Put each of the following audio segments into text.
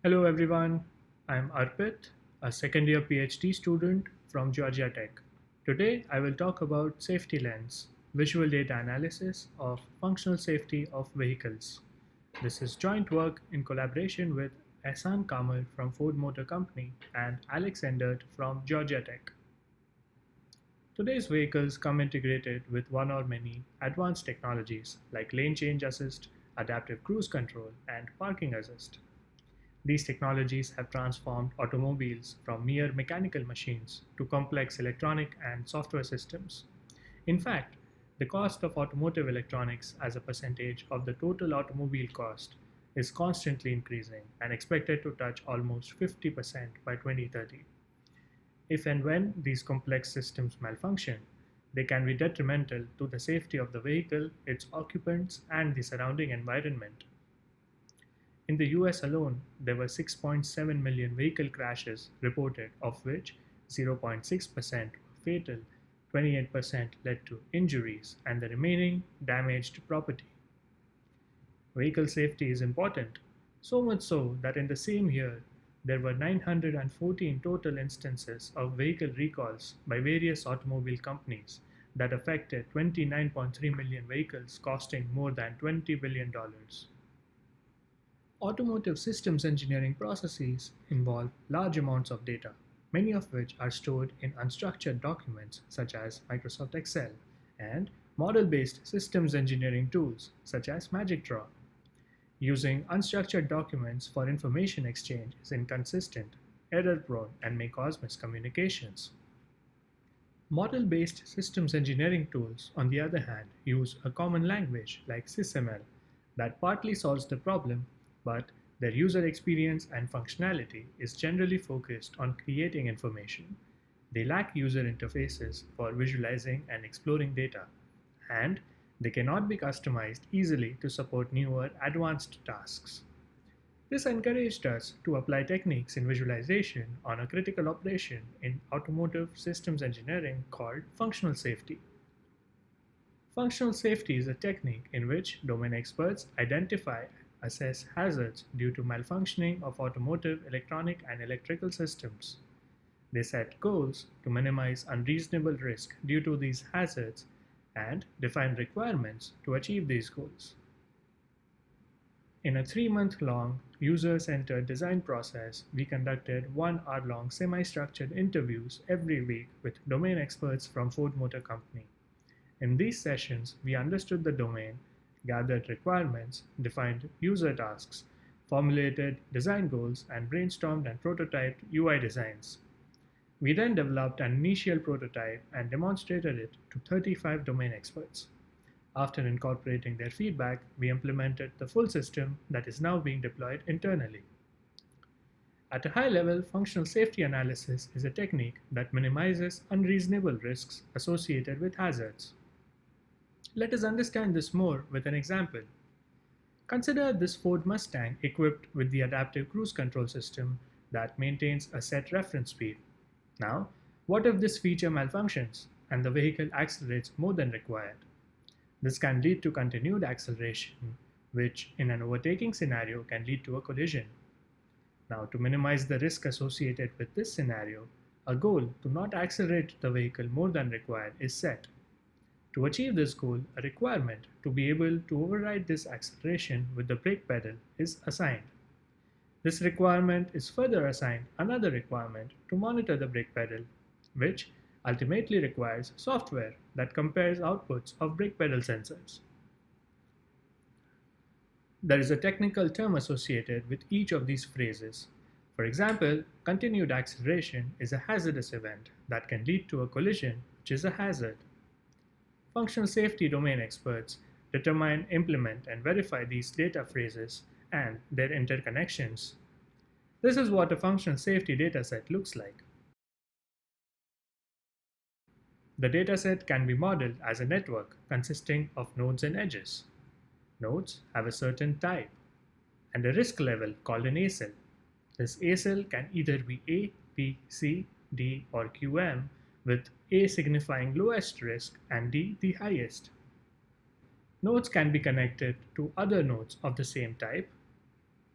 Hello everyone, I'm Arpit, a second year PhD student from Georgia Tech. Today I will talk about SafetyLens, visual data analysis of functional safety of vehicles. This is joint work in collaboration with Ehsan Kamal from Ford Motor Company and Alex Endert from Georgia Tech. Today's vehicles come integrated with one or many advanced technologies like lane change assist, adaptive cruise control, and parking assist. These technologies have transformed automobiles from mere mechanical machines to complex electronic and software systems. In fact, the cost of automotive electronics as a percentage of the total automobile cost is constantly increasing and expected to touch almost 50% by 2030. If and when these complex systems malfunction, they can be detrimental to the safety of the vehicle, its occupants, and the surrounding environment. In the US alone, there were 6.7 million vehicle crashes reported, of which 0.6% were fatal, 28% led to injuries, and the remaining damaged property. Vehicle safety is important, so much so that in the same year, there were 914 total instances of vehicle recalls by various automobile companies that affected 29.3 million vehicles, costing more than $20 billion. Automotive systems engineering processes involve large amounts of data, many of which are stored in unstructured documents such as Microsoft Excel, and model-based systems engineering tools such as Magic Draw. Using unstructured documents for information exchange is inconsistent, error-prone, and may cause miscommunications. Model-based systems engineering tools, on the other hand, use a common language like SysML that partly solves the problem, but their user experience and functionality is generally focused on creating information. They lack user interfaces for visualizing and exploring data, and they cannot be customized easily to support newer advanced tasks. This encouraged us to apply techniques in visualization on a critical operation in automotive systems engineering called functional safety. Functional safety is a technique in which domain experts identify and assess hazards due to malfunctioning of automotive electronic and electrical systems. They set goals to minimize unreasonable risk due to these hazards and define requirements to achieve these goals. In a 3-month-long user-centered design process, we conducted 1-hour-long semi-structured interviews every week with domain experts from Ford Motor Company. In these sessions, we understood the domain, gathered requirements, defined user tasks, formulated design goals, and brainstormed and prototyped UI designs. We then developed an initial prototype and demonstrated it to 35 domain experts. After incorporating their feedback, we implemented the full system that is now being deployed internally. At a high level, functional safety analysis is a technique that minimizes unreasonable risks associated with hazards. Let us understand this more with an example. Consider this Ford Mustang equipped with the adaptive cruise control system that maintains a set reference speed. Now, what if this feature malfunctions and the vehicle accelerates more than required? This can lead to continued acceleration, which in an overtaking scenario can lead to a collision. Now, to minimize the risk associated with this scenario, a goal to not accelerate the vehicle more than required is set. To achieve this goal, a requirement to be able to override this acceleration with the brake pedal is assigned. This requirement is further assigned another requirement to monitor the brake pedal, which ultimately requires software that compares outputs of brake pedal sensors. There is a technical term associated with each of these phrases. For example, continued acceleration is a hazardous event that can lead to a collision, which is a hazard. Functional safety domain experts determine, implement, and verify these data phrases and their interconnections. This is what a functional safety dataset looks like. The dataset can be modeled as a network consisting of nodes and edges. Nodes have a certain type and a risk level called an ASIL. This ASIL can either be A, B, C, D, or QM, with A signifying lowest risk and D the highest. Nodes can be connected to other nodes of the same type.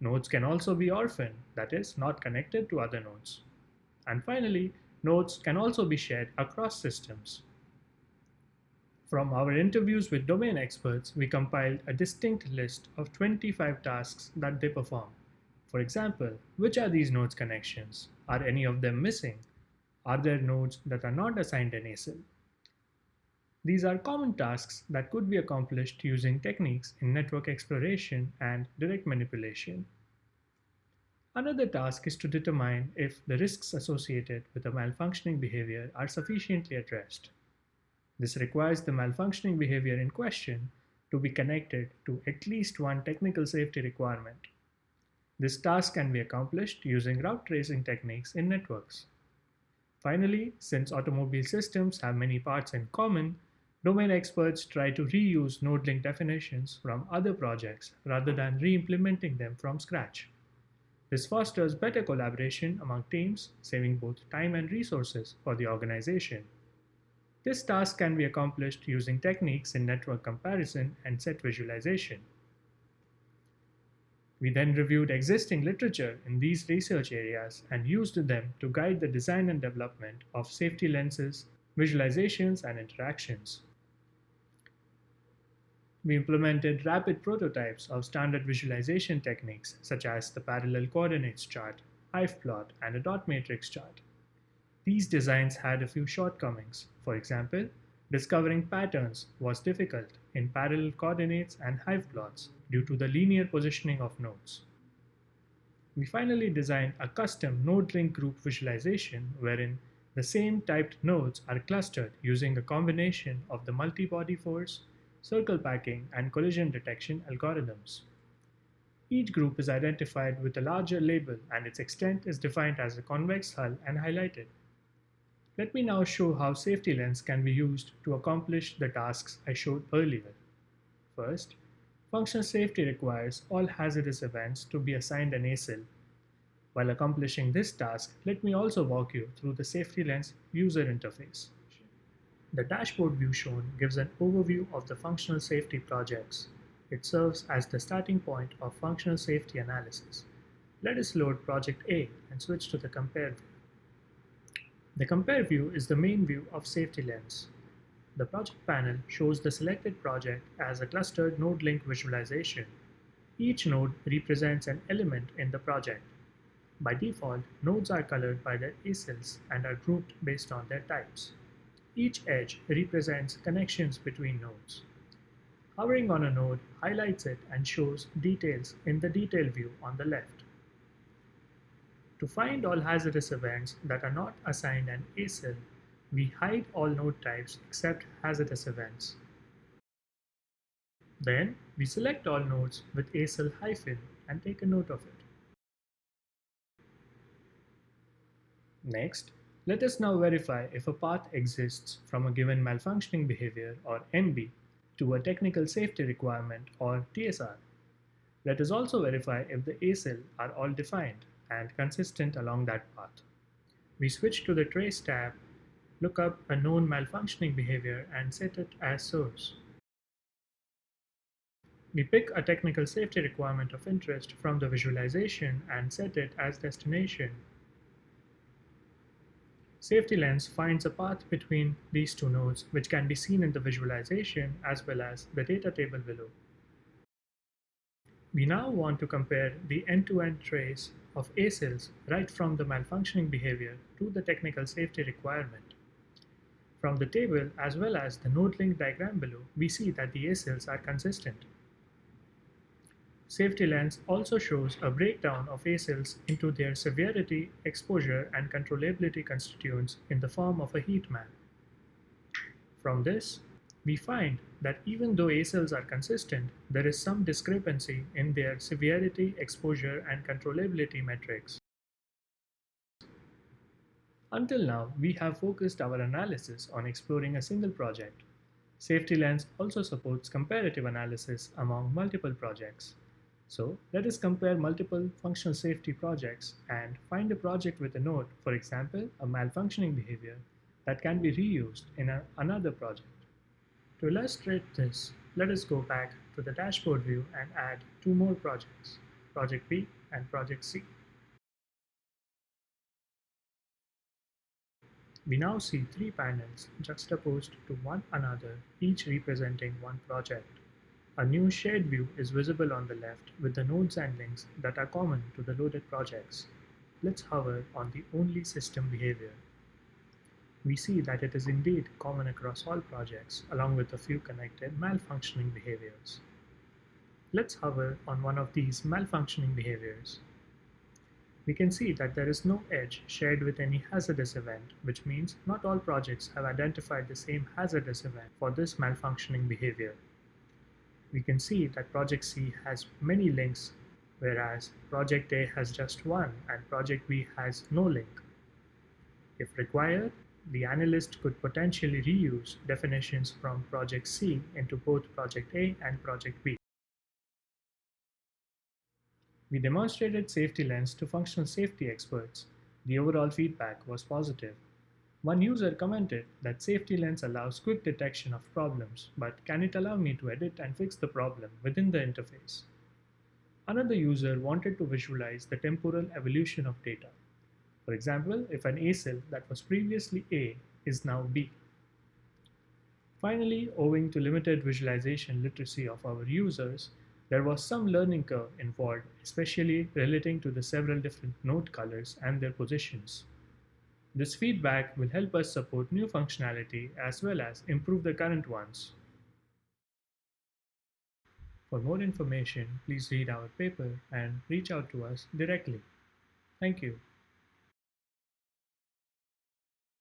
Nodes can also be orphaned, that is, not connected to other nodes. And finally, nodes can also be shared across systems. From our interviews with domain experts, we compiled a distinct list of 25 tasks that they perform. For example, which are these nodes connections? Are any of them missing? Are there nodes that are not assigned an ASIL? These are common tasks that could be accomplished using techniques in network exploration and direct manipulation. Another task is to determine if the risks associated with a malfunctioning behavior are sufficiently addressed. This requires the malfunctioning behavior in question to be connected to at least one technical safety requirement. This task can be accomplished using route tracing techniques in networks. Finally, since automobile systems have many parts in common, domain experts try to reuse node link definitions from other projects rather than re-implementing them from scratch. This fosters better collaboration among teams, saving both time and resources for the organization. This task can be accomplished using techniques in network comparison and set visualization. We then reviewed existing literature in these research areas and used them to guide the design and development of safety lenses, visualizations, and interactions. We implemented rapid prototypes of standard visualization techniques such as the parallel coordinates chart, hive plot, and a dot matrix chart. These designs had a few shortcomings. For example, discovering patterns was difficult in parallel coordinates and hive plots due to the linear positioning of nodes. We finally designed a custom node link group visualization wherein the same typed nodes are clustered using a combination of the multi-body force, circle packing, and collision detection algorithms. Each group is identified with a larger label and its extent is defined as a convex hull and highlighted. Let me now show how SafetyLens can be used to accomplish the tasks I showed earlier. First, functional safety requires all hazardous events to be assigned an ASIL. While accomplishing this task, let me also walk you through the SafetyLens user interface. The dashboard view shown gives an overview of the functional safety projects. It serves as the starting point of functional safety analysis. Let us load Project A and switch to the Compare view. The Compare view is the main view of SafetyLens. The project panel shows the selected project as a clustered node link visualization. Each node represents an element in the project. By default, nodes are colored by their ASILs and are grouped based on their types. Each edge represents connections between nodes. Hovering on a node highlights it and shows details in the detail view on the left. To find all hazardous events that are not assigned an ASIL, we hide all node types except hazardous events. Then, we select all nodes with ASIL hyphen and take a note of it. Next, let us now verify if a path exists from a given malfunctioning behavior or MB to a technical safety requirement or TSR. Let us also verify if the ASIL are all defined and consistent along that path. We switch to the Trace tab, look up a known malfunctioning behavior and set it as source. We pick a technical safety requirement of interest from the visualization and set it as destination. SafetyLens finds a path between these two nodes, which can be seen in the visualization as well as the data table below. We now want to compare the end-to-end trace of ASILs right from the malfunctioning behavior to the technical safety requirement. From the table as well as the node link diagram below, we see that the ASILs are consistent. SafetyLens also shows a breakdown of ASILs into their severity, exposure, and controllability constituents in the form of a heat map. From this, we find that even though ASILs are consistent, there is some discrepancy in their severity, exposure, and controllability metrics. Until now, we have focused our analysis on exploring a single project. SafetyLens also supports comparative analysis among multiple projects. So let us compare multiple functional safety projects and find a project with a node, for example, a malfunctioning behavior, that can be reused in another project. To illustrate this, let us go back to the dashboard view and add two more projects, Project B, and Project C. We now see three panels juxtaposed to one another, each representing one project. A new shared view is visible on the left with the nodes and links that are common to the loaded projects. Let's hover on the only system behavior. We see that it is indeed common across all projects, along with a few connected malfunctioning behaviors. Let's hover on one of these malfunctioning behaviors. We can see that there is no edge shared with any hazardous event, which means not all projects have identified the same hazardous event for this malfunctioning behavior. We can see that Project C has many links, whereas Project A has just one and Project B has no link. If required, the analyst could potentially reuse definitions from Project C into both Project A and Project B. We demonstrated SafetyLens to functional safety experts. The overall feedback was positive. One user commented that SafetyLens allows quick detection of problems, but can it allow me to edit and fix the problem within the interface? Another user wanted to visualize the temporal evolution of data. For example, if an A cell that was previously A is now B. Finally, owing to limited visualization literacy of our users, there was some learning curve involved, especially relating to the several different node colors and their positions. This feedback will help us support new functionality as well as improve the current ones. For more information, please read our paper and reach out to us directly. Thank you.